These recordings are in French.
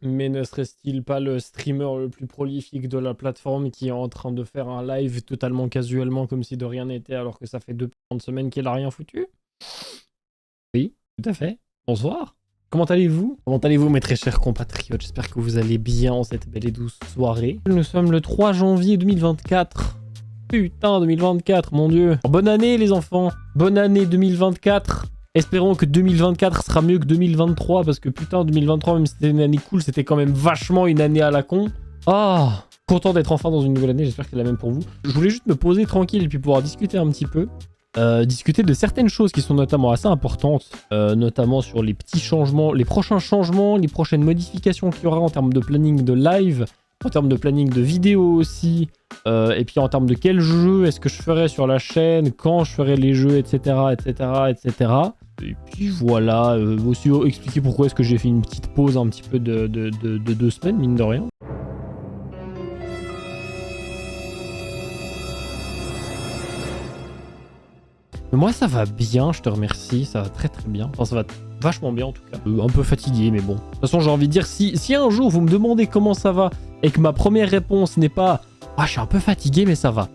Mais ne serait-il pas le streamer le plus prolifique de la plateforme qui est en train de faire un live totalement casuellement comme si de rien n'était alors que ça fait 2 semaines qu'il a rien foutu? Oui, tout à fait. Bonsoir. Comment allez-vous? Comment allez-vous mes très chers compatriotes? J'espère que vous allez bien en cette belle et douce soirée. Nous sommes le 3 janvier 2024. Putain, 2024, mon dieu. Bonne année les enfants. Bonne année 2024. Espérons que 2024 sera mieux que 2023 parce que putain 2023 même si c'était une année cool, c'était quand même vachement une année à la con. Ah, content d'être enfin dans une nouvelle année, j'espère qu'elle est la même pour vous. Je voulais juste me poser tranquille et puis pouvoir discuter un petit peu. Discuter de certaines choses qui sont notamment assez importantes, notamment sur les petits changements, les prochains changements, les prochaines modifications qu'il y aura en termes de planning de live, en termes de planning de vidéo aussi, et puis en termes de quel jeu est-ce que je ferai sur la chaîne, quand je ferai les jeux, etc. etc. etc. Et puis voilà, aussi expliquer pourquoi est-ce que j'ai fait une petite pause un petit peu de 2 semaines, mine de rien. Mais moi ça va bien, je te remercie, ça va très très bien. Enfin ça va vachement bien en tout cas. Un peu fatigué mais bon. De toute façon j'ai envie de dire, si un jour vous me demandez comment ça va et que ma première réponse n'est pas « Ah je suis un peu fatigué mais ça va »,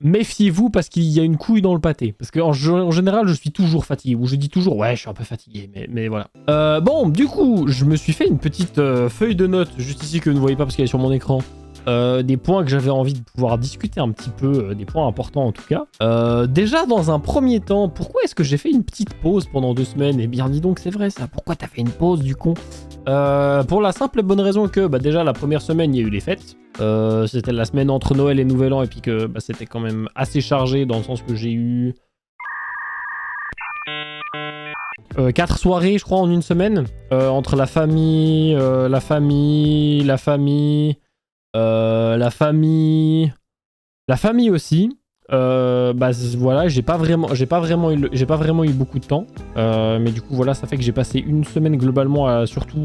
méfiez-vous parce qu'il y a une couille dans le pâté. Parce qu'en général je suis toujours fatigué. Ou je dis toujours « Ouais je suis un peu fatigué » mais voilà. Bon du coup je me suis fait une petite feuille de notes juste ici que vous ne voyez pas parce qu'elle est sur mon écran. Des points que j'avais envie de pouvoir discuter un petit peu, des points importants en tout cas. Déjà dans un premier temps, pourquoi est-ce que j'ai fait une petite pause pendant 2 semaines? Eh bien dis donc c'est vrai ça, pourquoi t'as fait une pause du con? Pour la simple et bonne raison que déjà la première semaine il y a eu les fêtes. C'était la semaine entre Noël et Nouvel An et puis que c'était quand même assez chargé dans le sens que j'ai eu 4 soirées je crois en une semaine. Entre la famille aussi. Voilà, j'ai pas vraiment eu beaucoup de temps. Mais du coup voilà, ça fait que j'ai passé une semaine globalement à surtout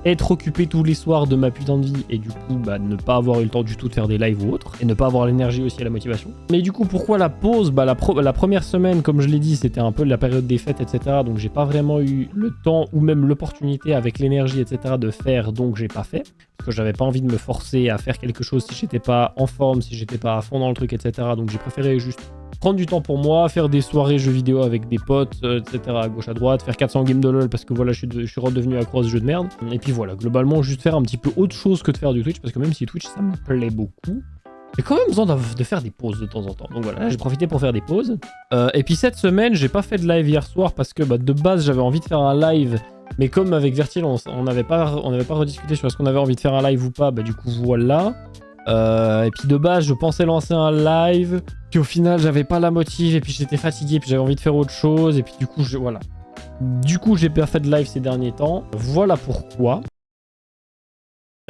être occupé tous les soirs de ma putain de vie et du coup ne pas avoir eu le temps du tout de faire des lives ou autre et ne pas avoir l'énergie aussi et la motivation. Mais du coup pourquoi la pause? La première semaine comme je l'ai dit c'était un peu la période des fêtes etc. Donc j'ai pas vraiment eu le temps ou même l'opportunité avec l'énergie etc. de faire, donc j'ai pas fait. Parce que j'avais pas envie de me forcer à faire quelque chose si j'étais pas en forme, si j'étais pas à fond dans le truc, etc. Donc j'ai préféré juste prendre du temps pour moi, faire des soirées jeux vidéo avec des potes, etc. à gauche à droite, faire 400 games de LoL parce que voilà, je suis redevenu accro à ce jeu de merde. Et puis voilà, globalement, juste faire un petit peu autre chose que de faire du Twitch parce que même si Twitch ça me plaît beaucoup, j'ai quand même besoin de faire des pauses de temps en temps. Donc voilà, j'ai profité pour faire des pauses. Et puis cette semaine, j'ai pas fait de live hier soir parce que de base, j'avais envie de faire un live. Mais comme avec Vertil, on n'avait pas rediscuté sur est-ce qu'on avait envie de faire un live ou pas, du coup voilà. Et puis de base, je pensais lancer un live, puis au final, j'avais pas la motive, et puis j'étais fatigué, puis j'avais envie de faire autre chose, et puis du coup, voilà. Du coup, j'ai pas fait de live ces derniers temps. Voilà pourquoi.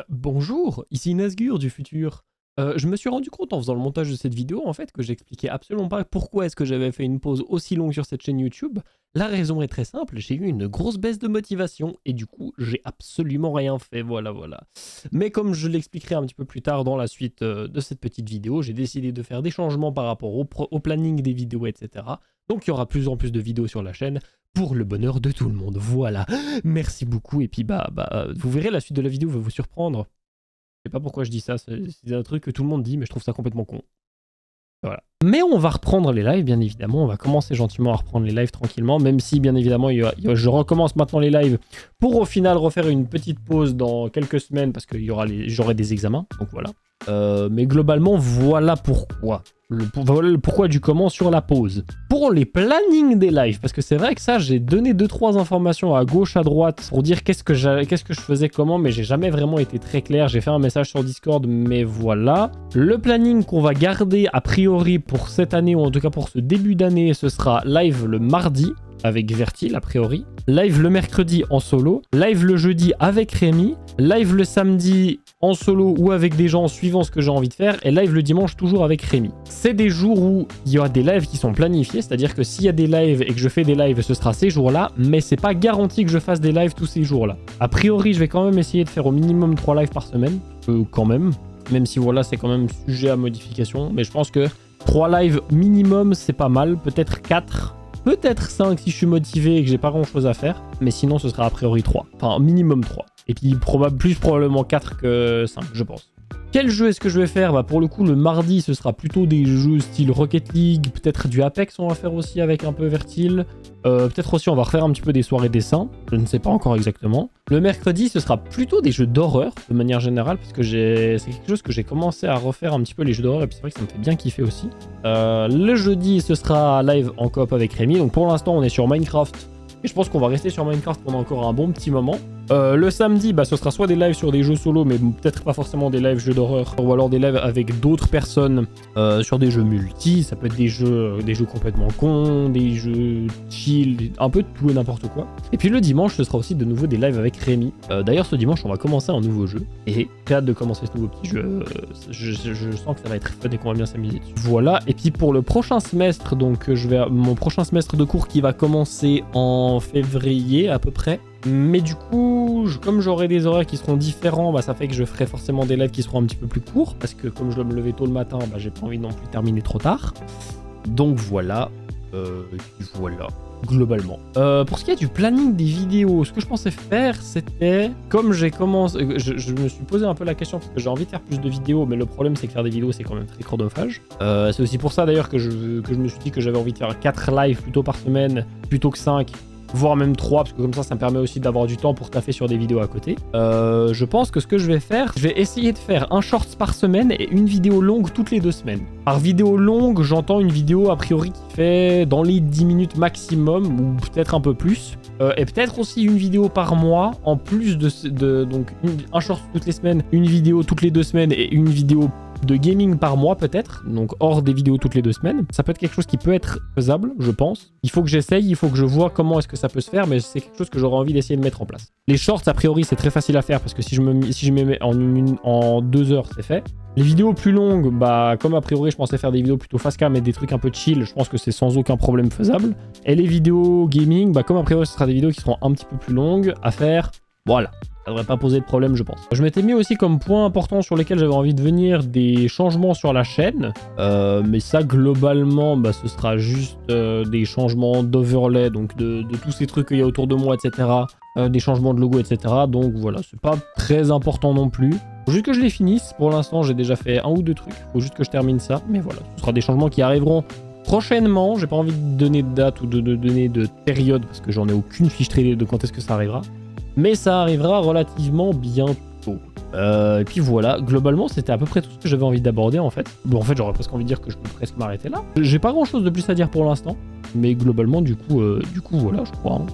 Bonjour, ici Nazgûr du futur. Je me suis rendu compte en faisant le montage de cette vidéo en fait que j'expliquais absolument pas pourquoi est-ce que j'avais fait une pause aussi longue sur cette chaîne YouTube. La raison est très simple, j'ai eu une grosse baisse de motivation et du coup j'ai absolument rien fait, voilà. Mais comme je l'expliquerai un petit peu plus tard dans la suite de cette petite vidéo, j'ai décidé de faire des changements par rapport au planning des vidéos etc. Donc il y aura plus en plus de vidéos sur la chaîne pour le bonheur de tout le monde, voilà. Merci beaucoup et puis vous verrez la suite de la vidéo va vous surprendre. Je sais pas pourquoi je dis ça, c'est un truc que tout le monde dit, mais je trouve ça complètement con. Voilà. Mais on va reprendre les lives, bien évidemment. On va commencer gentiment à reprendre les lives tranquillement, même si, bien évidemment, je recommence maintenant les lives pour au final refaire une petite pause dans quelques semaines parce que j'aurai des examens, donc voilà. Mais globalement, voilà pourquoi. Voilà le pourquoi du comment sur la pause. Pour les plannings des lives, parce que c'est vrai que ça, j'ai donné 2-3 informations à gauche, à droite pour dire qu'est-ce que je faisais comment, mais j'ai jamais vraiment été très clair. J'ai fait un message sur Discord, mais voilà. Le planning qu'on va garder a priori pour cette année, ou en tout cas pour ce début d'année, ce sera live le mardi avec Vertil a priori, live le mercredi en solo, live le jeudi avec Rémi, live le samedi en solo ou avec des gens suivant ce que j'ai envie de faire, et live le dimanche toujours avec Rémi. C'est des jours où il y a des lives qui sont planifiés, c'est-à-dire que s'il y a des lives et que je fais des lives, ce sera ces jours-là, mais c'est pas garanti que je fasse des lives tous ces jours-là. A priori, je vais quand même essayer de faire au minimum 3 lives par semaine, quand même si voilà, c'est quand même sujet à modification, mais je pense que 3 lives minimum, c'est pas mal. Peut-être 4. Peut-être 5 si je suis motivé et que j'ai pas grand chose à faire. Mais sinon, ce sera a priori 3. Enfin, minimum 3. Et puis plus probablement 4 que 5, je pense. Quel jeu est-ce que je vais faire? Bah pour le coup, le mardi, ce sera plutôt des jeux style Rocket League, peut-être du Apex, on va faire aussi avec un peu Vertil. Peut-être aussi, on va refaire un petit peu des soirées dessins, je ne sais pas encore exactement. Le mercredi, ce sera plutôt des jeux d'horreur, de manière générale, parce que c'est quelque chose que j'ai commencé à refaire un petit peu les jeux d'horreur, et puis c'est vrai que ça me fait bien kiffer aussi. Le jeudi, ce sera live en coop avec Rémi, donc pour l'instant, on est sur Minecraft. Et je pense qu'on va rester sur Minecraft pendant encore un bon petit moment. Le samedi, bah, ce sera soit des lives sur des jeux solo, mais peut-être pas forcément des lives jeux d'horreur, ou alors des lives avec d'autres personnes sur des jeux multi. Ça peut être des jeux complètement cons, des jeux chill, un peu de tout et n'importe quoi. Et puis le dimanche, ce sera aussi de nouveau des lives avec Rémi. D'ailleurs, ce dimanche, on va commencer un nouveau jeu. Et j'ai hâte de commencer ce nouveau petit jeu. Je sens que ça va être fun et qu'on va bien s'amuser dessus. Voilà. Et puis pour le prochain semestre, donc mon prochain semestre de cours qui va commencer en février à peu près. Mais du coup, comme j'aurai des horaires qui seront différents, bah, ça fait que je ferai forcément des lives qui seront un petit peu plus courts. Parce que comme je dois me lever tôt le matin, bah, j'ai pas envie non plus de terminer trop tard. Donc voilà. Voilà. Globalement. Pour ce qui est du planning des vidéos, ce que je pensais faire, c'était... Comme j'ai commencé... Je me suis posé un peu la question parce que j'ai envie de faire plus de vidéos, mais le problème c'est que faire des vidéos c'est quand même très chronophage. C'est aussi pour ça d'ailleurs que je me suis dit que j'avais envie de faire 4 lives plutôt par semaine, plutôt que 5. Voire même 3, parce que comme ça me permet aussi d'avoir du temps pour taffer sur des vidéos à côté. Je pense que ce que je vais faire, je vais essayer de faire un shorts par semaine et une vidéo longue toutes les 2 semaines. Par vidéo longue, j'entends une vidéo a priori qui fait dans les 10 minutes maximum, ou peut-être un peu plus. Et peut-être aussi une vidéo par mois, en plus donc un short toutes les semaines, une vidéo toutes les 2 semaines et une vidéo de gaming par mois peut-être, donc hors des vidéos toutes les 2 semaines. Ça peut être quelque chose qui peut être faisable, je pense. Il faut que j'essaye, il faut que je vois comment est-ce que ça peut se faire, mais c'est quelque chose que j'aurais envie d'essayer de mettre en place. Les shorts, a priori, c'est très facile à faire parce que si je me mets en 2 heures, c'est fait. Les vidéos plus longues, bah comme a priori je pensais faire des vidéos plutôt fast cam et des trucs un peu chill, je pense que c'est sans aucun problème faisable. Et les vidéos gaming, bah comme a priori ce sera des vidéos qui seront un petit peu plus longues à faire, voilà. Ça devrait pas poser de problème, je pense. Je m'étais mis aussi comme point important sur lesquels j'avais envie de venir des changements sur la chaîne. Mais ça, globalement, bah, ce sera juste des changements d'overlay, donc de tous ces trucs qu'il y a autour de moi, etc. Des changements de logo, etc. Donc voilà, c'est pas très important non plus. Faut juste que je les finisse. Pour l'instant, j'ai déjà fait 1 ou 2 trucs. Faut juste que je termine ça. Mais voilà, ce sera des changements qui arriveront prochainement. J'ai pas envie de donner de date ou de donner de période parce que j'en ai aucune fiche traînée de quand est-ce que ça arrivera. Mais ça arrivera relativement bientôt. Et puis voilà, globalement, c'était à peu près tout ce que j'avais envie d'aborder en fait. Bon, en fait, j'aurais presque envie de dire que je peux presque m'arrêter là. J'ai pas grand chose de plus à dire pour l'instant. Mais globalement, du coup, voilà, je crois. Hein.